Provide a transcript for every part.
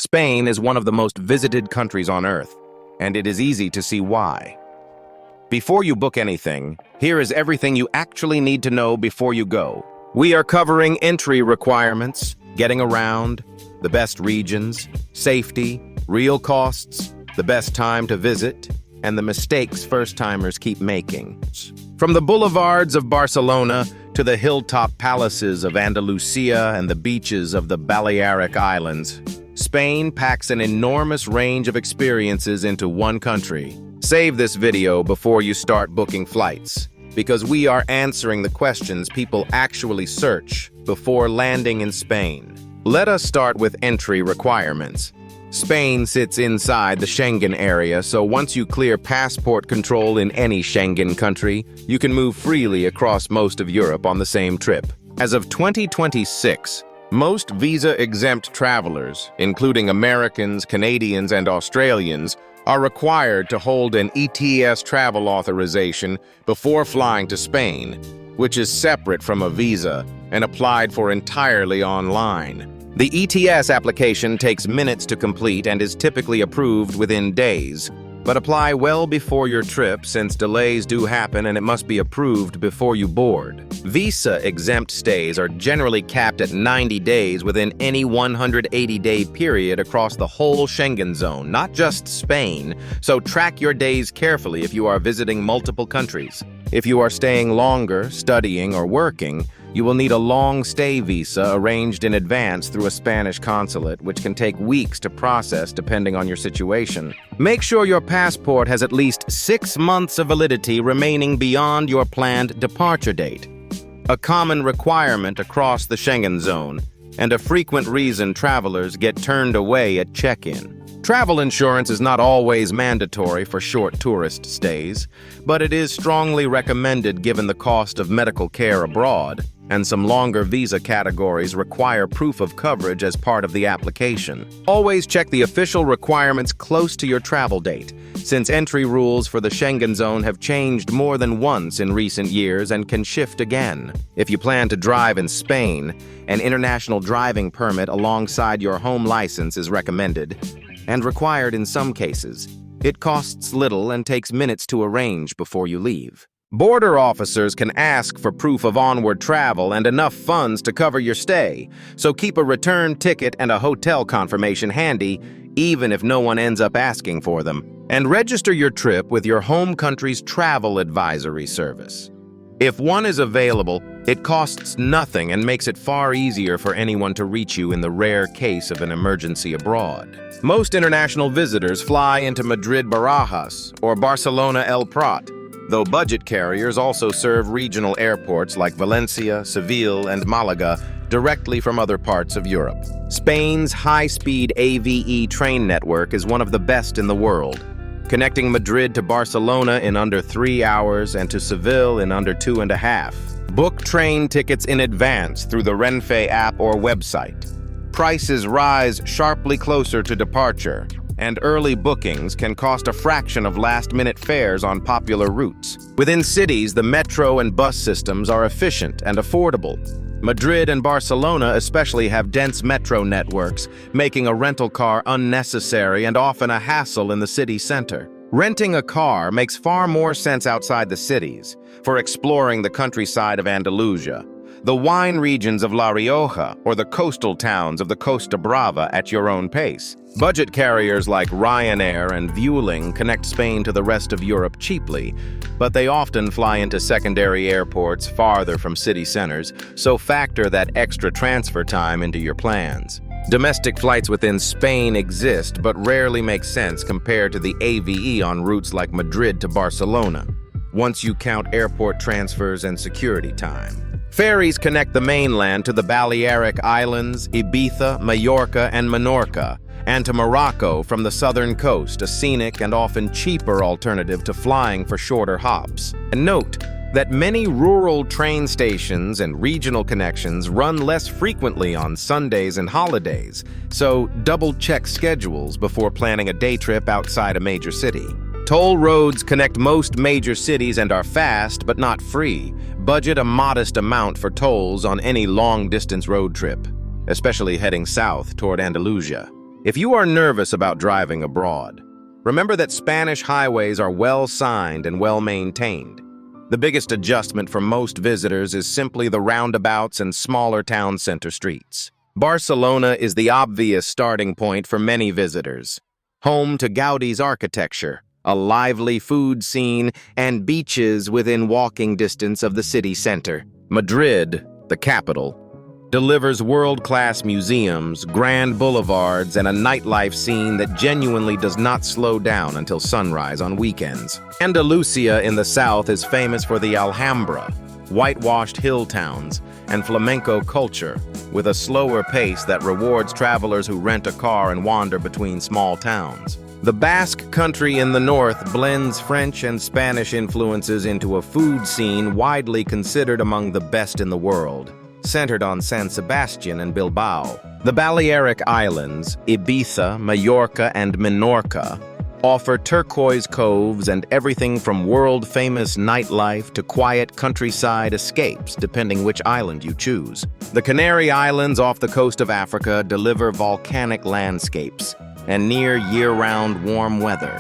Spain is one of the most visited countries on Earth, and it is easy to see why. Before you book anything, here is everything you actually need to know before you go. We are covering entry requirements, getting around, the best regions, safety, real costs, the best time to visit, and the mistakes first-timers keep making. From the boulevards of Barcelona to the hilltop palaces of Andalusia and the beaches of the Balearic Islands, Spain packs an enormous range of experiences into one country. Save this video before you start booking flights, because we are answering the questions people actually search before landing in Spain. Let us start with entry requirements. Spain sits inside the Schengen area, so once you clear passport control in any Schengen country, you can move freely across most of Europe on the same trip. As of 2026, most visa-exempt travelers, including Americans, Canadians, and Australians, are required to hold an ETIAS travel authorization before flying to Spain, which is separate from a visa and applied for entirely online. The ETIAS application takes minutes to complete and is typically approved within days, but apply well before your trip since delays do happen and it must be approved before you board. Visa-exempt stays are generally capped at 90 days within any 180-day period across the whole Schengen zone, not just Spain, so track your days carefully if you are visiting multiple countries. If you are staying longer, studying, or working, you will need a long-stay visa arranged in advance through a Spanish consulate, which can take weeks to process depending on your situation. Make sure your passport has at least 6 months of validity remaining beyond your planned departure date, a common requirement across the Schengen zone, and a frequent reason travelers get turned away at check-in. Travel insurance is not always mandatory for short tourist stays, but it is strongly recommended given the cost of medical care abroad, and some longer visa categories require proof of coverage as part of the application. Always check the official requirements close to your travel date, since entry rules for the Schengen zone have changed more than once in recent years and can shift again. If you plan to drive in Spain, an international driving permit alongside your home license is recommended, and required in some cases. It costs little and takes minutes to arrange before you leave. Border officers can ask for proof of onward travel and enough funds to cover your stay, so keep a return ticket and a hotel confirmation handy, even if no one ends up asking for them. And register your trip with your home country's travel advisory service. If one is available, it costs nothing and makes it far easier for anyone to reach you in the rare case of an emergency abroad. Most international visitors fly into Madrid Barajas or Barcelona El Prat, though budget carriers also serve regional airports like Valencia, Seville, and Malaga directly from other parts of Europe. Spain's high-speed AVE train network is one of the best in the world, connecting Madrid to Barcelona in under 3 hours and to Seville in under 2.5. Book train tickets in advance through the Renfe app or website. Prices rise sharply closer to departure, and early bookings can cost a fraction of last-minute fares on popular routes. Within cities, the metro and bus systems are efficient and affordable. Madrid and Barcelona especially have dense metro networks, making a rental car unnecessary and often a hassle in the city center. Renting a car makes far more sense outside the cities, for exploring the countryside of Andalusia, the wine regions of La Rioja, or the coastal towns of the Costa Brava at your own pace. Budget carriers like Ryanair and Vueling connect Spain to the rest of Europe cheaply, but they often fly into secondary airports farther from city centers, so factor that extra transfer time into your plans. Domestic flights within Spain exist, but rarely make sense compared to the AVE on routes like Madrid to Barcelona, once you count airport transfers and security time. Ferries connect the mainland to the Balearic Islands, Ibiza, Mallorca, and Menorca, and to Morocco from the southern coast, a scenic and often cheaper alternative to flying for shorter hops. And note that many rural train stations and regional connections run less frequently on Sundays and holidays, so double-check schedules before planning a day trip outside a major city. Toll roads connect most major cities and are fast, but not free. Budget a modest amount for tolls on any long-distance road trip, especially heading south toward Andalusia. If you are nervous about driving abroad, remember that Spanish highways are well-signed and well-maintained. The biggest adjustment for most visitors is simply the roundabouts and smaller town center streets. Barcelona is the obvious starting point for many visitors. Home to Gaudi's architecture, a lively food scene, and beaches within walking distance of the city center. Madrid, the capital, delivers world-class museums, grand boulevards, and a nightlife scene that genuinely does not slow down until sunrise on weekends. Andalusia in the south is famous for the Alhambra, whitewashed hill towns, and flamenco culture, with a slower pace that rewards travelers who rent a car and wander between small towns. The Basque country in the north blends French and Spanish influences into a food scene widely considered among the best in the world, centered on San Sebastian and Bilbao. The Balearic Islands, Ibiza, Mallorca, and Menorca, offer turquoise coves and everything from world-famous nightlife to quiet countryside escapes, depending which island you choose. The Canary Islands off the coast of Africa deliver volcanic landscapes and near year-round warm weather,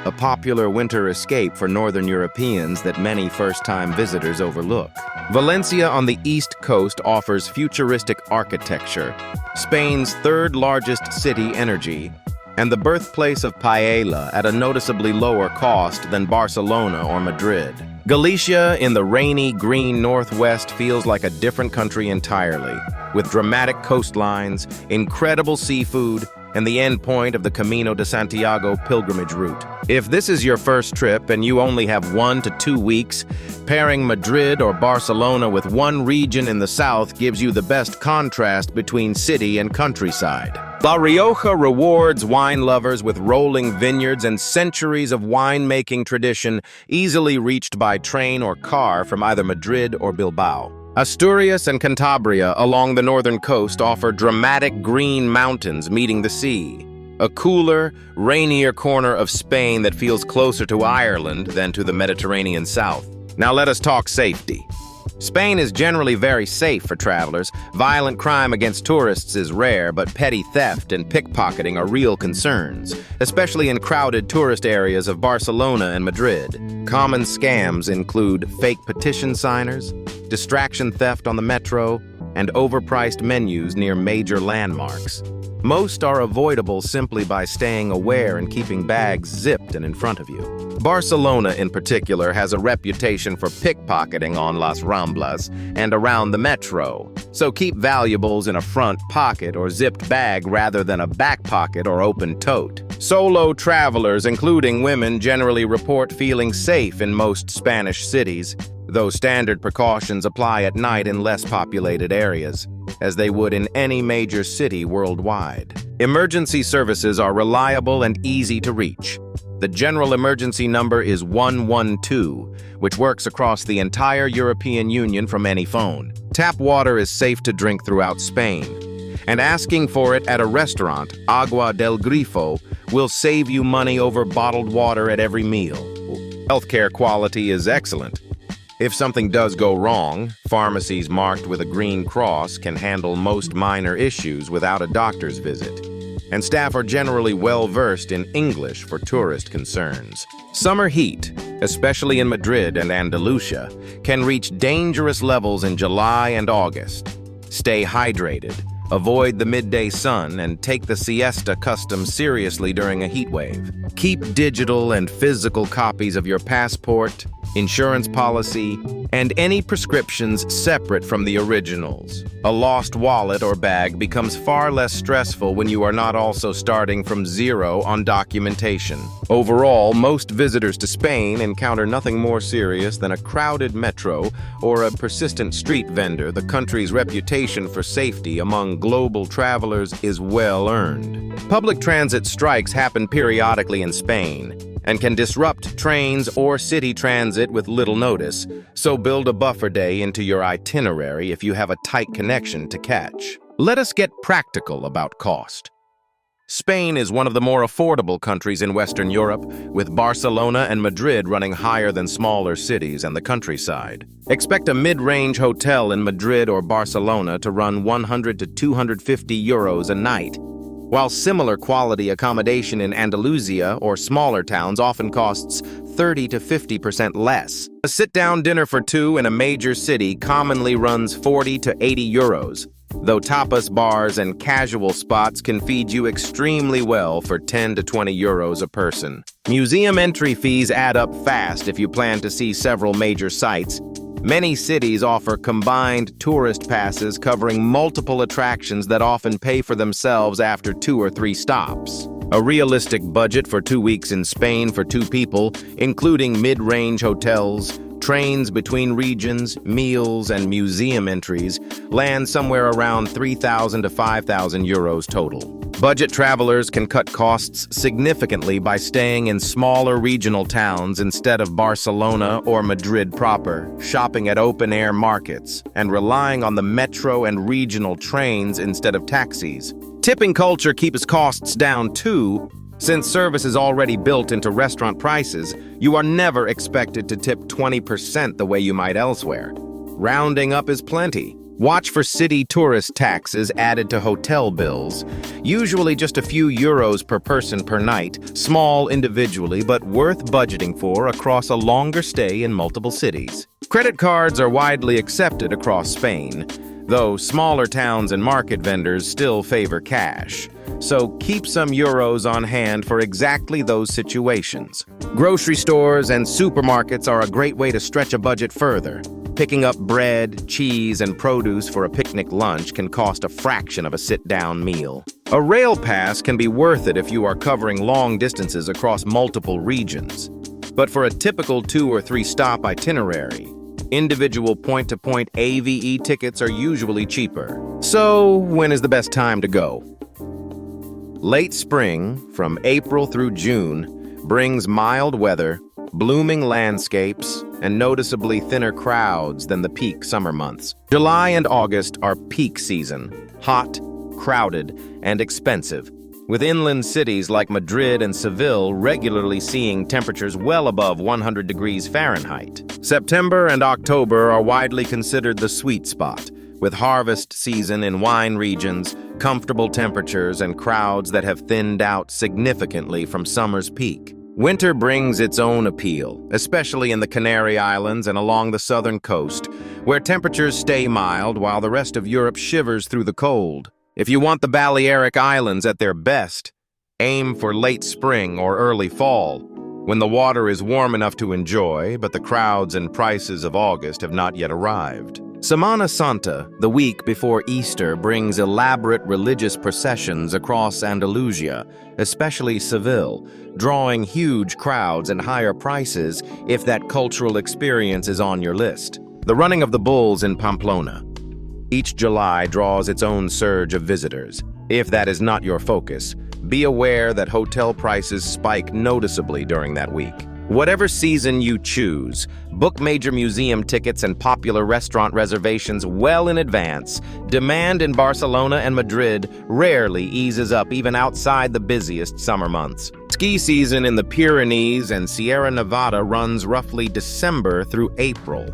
a popular winter escape for Northern Europeans that many first-time visitors overlook. Valencia on the east coast offers futuristic architecture, Spain's third-largest city energy, and the birthplace of paella at a noticeably lower cost than Barcelona or Madrid. Galicia in the rainy, green northwest feels like a different country entirely, with dramatic coastlines, incredible seafood, and the end point of the Camino de Santiago pilgrimage route. If this is your first trip and you only have 1 to 2 weeks, pairing Madrid or Barcelona with one region in the south gives you the best contrast between city and countryside. La Rioja rewards wine lovers with rolling vineyards and centuries of winemaking tradition easily reached by train or car from either Madrid or Bilbao. Asturias and Cantabria along the northern coast offer dramatic green mountains meeting the sea, a cooler, rainier corner of Spain that feels closer to Ireland than to the Mediterranean south. Now let us talk safety. Spain is generally very safe for travelers. Violent crime against tourists is rare, but petty theft and pickpocketing are real concerns, especially in crowded tourist areas of Barcelona and Madrid. Common scams include fake petition signers, distraction theft on the metro, and overpriced menus near major landmarks. Most are avoidable simply by staying aware and keeping bags zipped and in front of you. Barcelona, in particular, has a reputation for pickpocketing on Las Ramblas and around the metro, so keep valuables in a front pocket or zipped bag rather than a back pocket or open tote. Solo travelers, including women, generally report feeling safe in most Spanish cities, though standard precautions apply at night in less populated areas, as they would in any major city worldwide. Emergency services are reliable and easy to reach. The general emergency number is 112, which works across the entire European Union from any phone. Tap water is safe to drink throughout Spain, and asking for it at a restaurant, Agua del Grifo, will save you money over bottled water at every meal. Healthcare quality is excellent. If something does go wrong, pharmacies marked with a green cross can handle most minor issues without a doctor's visit, and staff are generally well-versed in English for tourist concerns. Summer heat, especially in Madrid and Andalusia, can reach dangerous levels in July and August. Stay hydrated, avoid the midday sun, and take the siesta custom seriously during a heat wave. Keep digital and physical copies of your passport, insurance policy, and any prescriptions separate from the originals. A lost wallet or bag becomes far less stressful when you are not also starting from zero on documentation. Overall, most visitors to Spain encounter nothing more serious than a crowded metro or a persistent street vendor. The country's reputation for safety among global travelers is well earned. Public transit strikes happen periodically in Spain and can disrupt trains or city transit with little notice, so build a buffer day into your itinerary if you have a tight connection to catch. Let us get practical about cost. Spain is one of the more affordable countries in Western Europe, with Barcelona and Madrid running higher than smaller cities and the countryside. Expect a mid-range hotel in Madrid or Barcelona to run 100 to 250 euros a night, while similar quality accommodation in Andalusia or smaller towns often costs 30 to 50% less. A sit-down dinner for two in a major city commonly runs 40 to 80 euros, though tapas bars and casual spots can feed you extremely well for 10 to 20 euros a person. Museum entry fees add up fast if you plan to see several major sites. Many cities offer combined tourist passes covering multiple attractions that often pay for themselves after 2 or 3 stops. A realistic budget for 2 weeks in Spain for 2 people, including mid-range hotels, trains between regions, meals, and museum entries, lands somewhere around 3,000 to 5,000 euros total. Budget travelers can cut costs significantly by staying in smaller regional towns instead of Barcelona or Madrid proper, shopping at open-air markets, and relying on the metro and regional trains instead of taxis. Tipping culture keeps costs down too. Since service is already built into restaurant prices, you are never expected to tip 20% the way you might elsewhere. Rounding up is plenty. Watch for city tourist taxes added to hotel bills, usually just a few euros per person per night, small individually but worth budgeting for across a longer stay in multiple cities. Credit cards are widely accepted across Spain, though smaller towns and market vendors still favor cash. So keep some euros on hand for exactly those situations. Grocery stores and supermarkets are a great way to stretch a budget further. Picking up bread, cheese, and produce for a picnic lunch can cost a fraction of a sit-down meal. A rail pass can be worth it if you are covering long distances across multiple regions. But for a typical 2 or 3 stop itinerary, individual point-to-point AVE tickets are usually cheaper. So, when is the best time to go? Late spring, from April through June, brings mild weather, blooming landscapes, and noticeably thinner crowds than the peak summer months. July and August are peak season, hot, crowded, and expensive, with inland cities like Madrid and Seville regularly seeing temperatures well above 100 degrees Fahrenheit. September and October are widely considered the sweet spot, with harvest season in wine regions, comfortable temperatures, and crowds that have thinned out significantly from summer's peak. Winter brings its own appeal, especially in the Canary Islands and along the southern coast, where temperatures stay mild while the rest of Europe shivers through the cold. If you want the Balearic Islands at their best, aim for late spring or early fall, when the water is warm enough to enjoy, but the crowds and prices of August have not yet arrived. Semana Santa, the week before Easter, brings elaborate religious processions across Andalusia, especially Seville, drawing huge crowds and higher prices if that cultural experience is on your list. The running of the bulls in Pamplona. Each July draws its own surge of visitors. If that is not your focus, be aware that hotel prices spike noticeably during that week. Whatever season you choose, book major museum tickets and popular restaurant reservations well in advance. Demand in Barcelona and Madrid rarely eases up even outside the busiest summer months. Ski season in the Pyrenees and Sierra Nevada runs roughly December through April,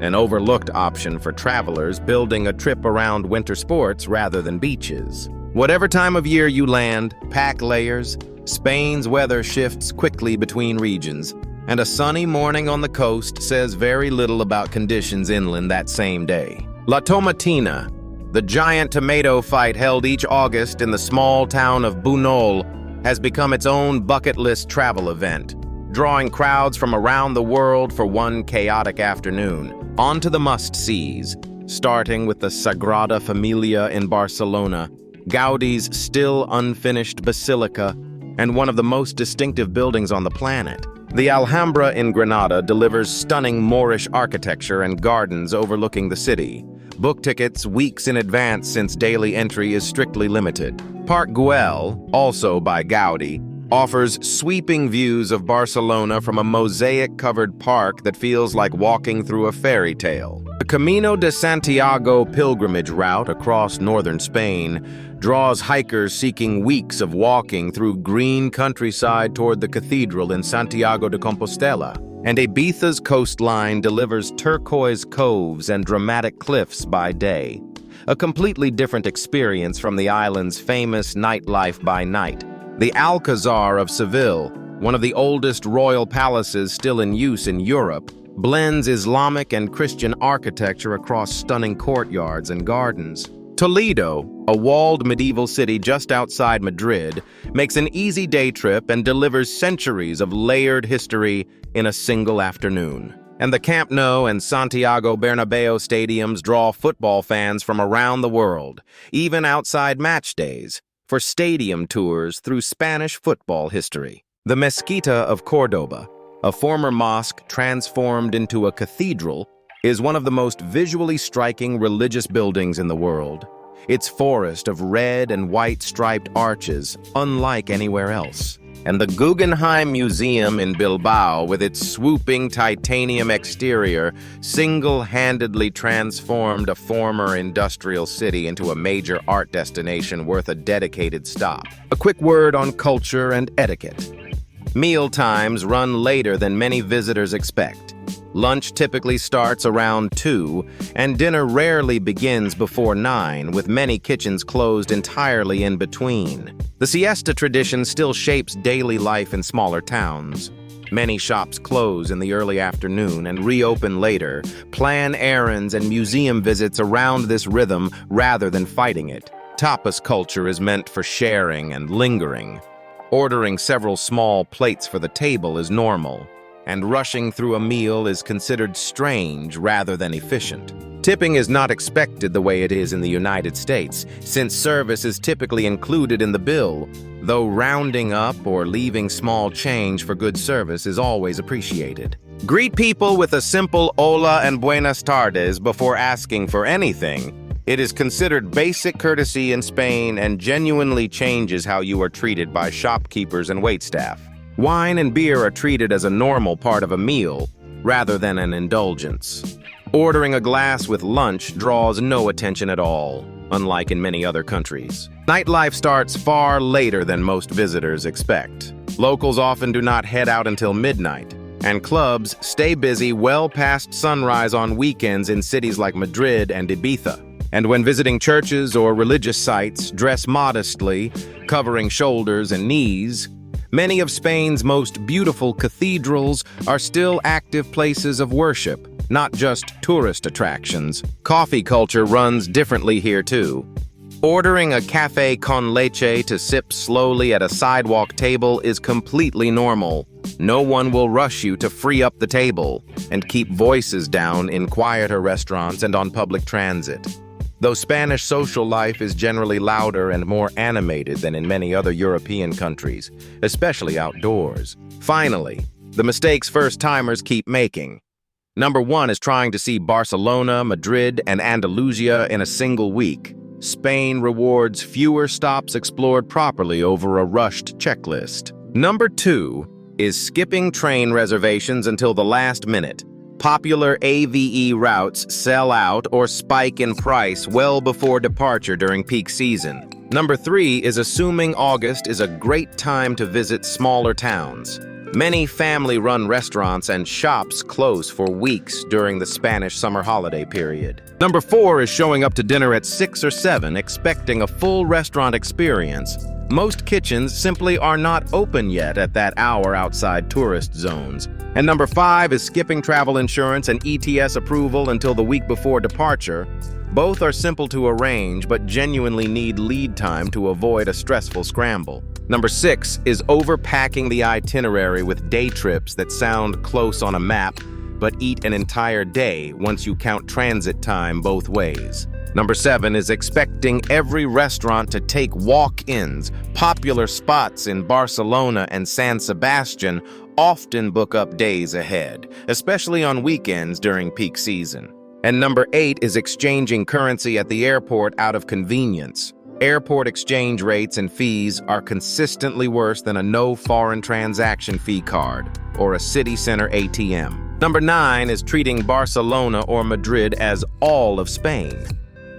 an overlooked option for travelers building a trip around winter sports rather than beaches. Whatever time of year you land, pack layers. Spain's weather shifts quickly between regions, and a sunny morning on the coast says very little about conditions inland that same day. La Tomatina, the giant tomato fight held each August in the small town of Bunol, has become its own bucket list travel event, drawing crowds from around the world for one chaotic afternoon. On to the must-sees, starting with the Sagrada Familia in Barcelona, Gaudi's still unfinished basilica, and one of the most distinctive buildings on the planet. The Alhambra in Granada delivers stunning Moorish architecture and gardens overlooking the city. Book tickets weeks in advance since daily entry is strictly limited. Park Güell, also by Gaudi, offers sweeping views of Barcelona from a mosaic-covered park that feels like walking through a fairy tale. The Camino de Santiago pilgrimage route across northern Spain draws hikers seeking weeks of walking through green countryside toward the cathedral in Santiago de Compostela. And Ibiza's coastline delivers turquoise coves and dramatic cliffs by day. a completely different experience from the island's famous nightlife by night. The Alcazar of Seville, one of the oldest royal palaces still in use in Europe, blends Islamic and Christian architecture across stunning courtyards and gardens. Toledo, a walled medieval city just outside Madrid, makes an easy day trip and delivers centuries of layered history in a single afternoon. And the Camp Nou and Santiago Bernabéu stadiums draw football fans from around the world, even outside match days, for stadium tours through Spanish football history. The Mezquita of Córdoba, a former mosque transformed into a cathedral, is one of the most visually striking religious buildings in the world. Its forest of red and white striped arches, unlike anywhere else. And the Guggenheim Museum in Bilbao, with its swooping titanium exterior, single-handedly transformed a former industrial city into a major art destination worth a dedicated stop. A quick word on culture and etiquette. Meal times run later than many visitors expect. Lunch typically starts around 2, and dinner rarely begins before 9, with many kitchens closed entirely in between. The siesta tradition still shapes daily life in smaller towns. Many shops close in the early afternoon and reopen later. Plan errands and museum visits around this rhythm rather than fighting it. Tapas culture is meant for sharing and lingering. Ordering several small plates for the table is normal, and rushing through a meal is considered strange rather than efficient. Tipping is not expected the way it is in the United States, since service is typically included in the bill, though rounding up or leaving small change for good service is always appreciated. Greet people with a simple hola and buenas tardes before asking for anything. It is considered basic courtesy in Spain and genuinely changes how you are treated by shopkeepers and waitstaff. Wine and beer are treated as a normal part of a meal, rather than an indulgence. Ordering a glass with lunch draws no attention at all, unlike in many other countries. Nightlife starts far later than most visitors expect. Locals often do not head out until midnight, and clubs stay busy well past sunrise on weekends in cities like Madrid and Ibiza. And when visiting churches or religious sites, dress modestly, covering shoulders and knees. Many of Spain's most beautiful cathedrals are still active places of worship, not just tourist attractions. Coffee culture runs differently here too. Ordering a café con leche to sip slowly at a sidewalk table is completely normal. No one will rush you to free up the table and keep voices down in quieter restaurants and on public transit. Though Spanish social life is generally louder and more animated than in many other European countries, especially outdoors. Finally, the mistakes first-timers keep making. Number 1 is trying to see Barcelona, Madrid, and Andalusia in a single week. Spain rewards fewer stops explored properly over a rushed checklist. Number 2 is skipping train reservations until the last minute. Popular AVE routes sell out or spike in price well before departure during peak season. Number 3 is assuming August is a great time to visit smaller towns. Many family-run restaurants and shops close for weeks during the Spanish summer holiday period. Number 4 is showing up to dinner at 6 or 7, expecting a full restaurant experience. Most kitchens simply are not open yet at that hour outside tourist zones. And number 5 is skipping travel insurance and ETIAS approval until the week before departure. Both are simple to arrange, but genuinely need lead time to avoid a stressful scramble. Number 6 is overpacking the itinerary with day trips that sound close on a map, but eat an entire day once you count transit time both ways. Number 7 is expecting every restaurant to take walk-ins. Popular spots in Barcelona and San Sebastian often book up days ahead, especially on weekends during peak season. And number 8 is exchanging currency at the airport out of convenience. Airport exchange rates and fees are consistently worse than a no foreign transaction fee card or a city center ATM. Number 9 is treating Barcelona or Madrid as all of Spain.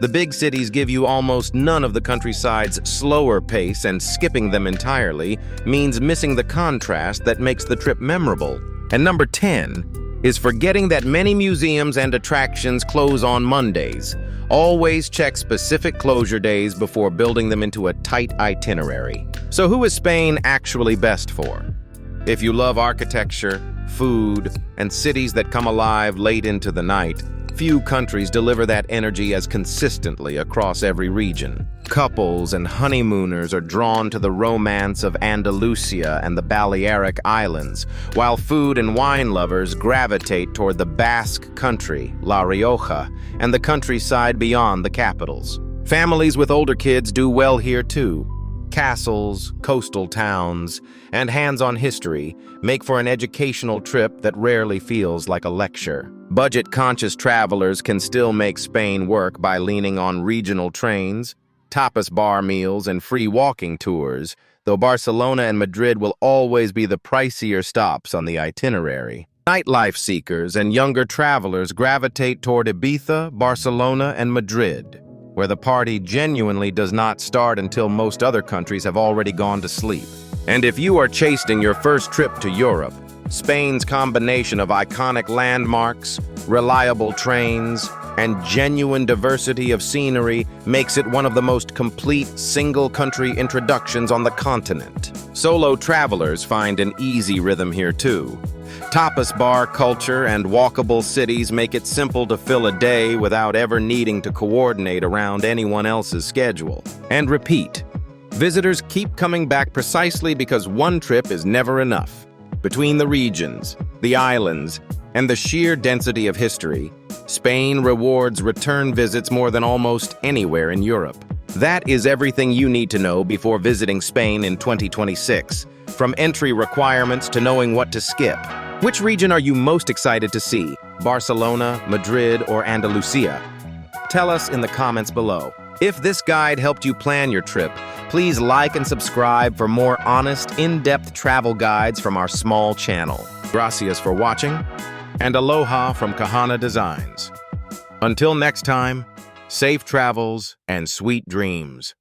The big cities give you almost none of the countryside's slower pace, and skipping them entirely means missing the contrast that makes the trip memorable. And number 10 is forgetting that many museums and attractions close on Mondays. Always check specific closure days before building them into a tight itinerary. So who is Spain actually best for? If you love architecture, food, and cities that come alive late into the night, few countries deliver that energy as consistently across every region. Couples and honeymooners are drawn to the romance of Andalusia and the Balearic Islands, while food and wine lovers gravitate toward the Basque country, La Rioja, and the countryside beyond the capitals. Families with older kids do well here too. Castles, coastal towns, and hands-on history make for an educational trip that rarely feels like a lecture. Budget-conscious travelers can still make Spain work by leaning on regional trains, tapas bar meals, and free walking tours, though Barcelona and Madrid will always be the pricier stops on the itinerary. Nightlife seekers and younger travelers gravitate toward Ibiza, Barcelona, and Madrid, where the party genuinely does not start until most other countries have already gone to sleep. And if you are chasing your first trip to Europe, Spain's combination of iconic landmarks, reliable trains, and genuine diversity of scenery makes it one of the most complete single-country introductions on the continent. Solo travelers find an easy rhythm here too. Tapas bar culture and walkable cities make it simple to fill a day without ever needing to coordinate around anyone else's schedule. And repeat, visitors keep coming back precisely because one trip is never enough. Between the regions, the islands, and the sheer density of history, Spain rewards return visits more than almost anywhere in Europe. That is everything you need to know before visiting Spain in 2026, from entry requirements to knowing what to skip. Which region are you most excited to see? Barcelona, Madrid, or Andalusia? Tell us in the comments below. If this guide helped you plan your trip, please like and subscribe for more honest, in-depth travel guides from our small channel. Gracias for watching, and aloha from Kahana Designs. Until next time, safe travels and sweet dreams.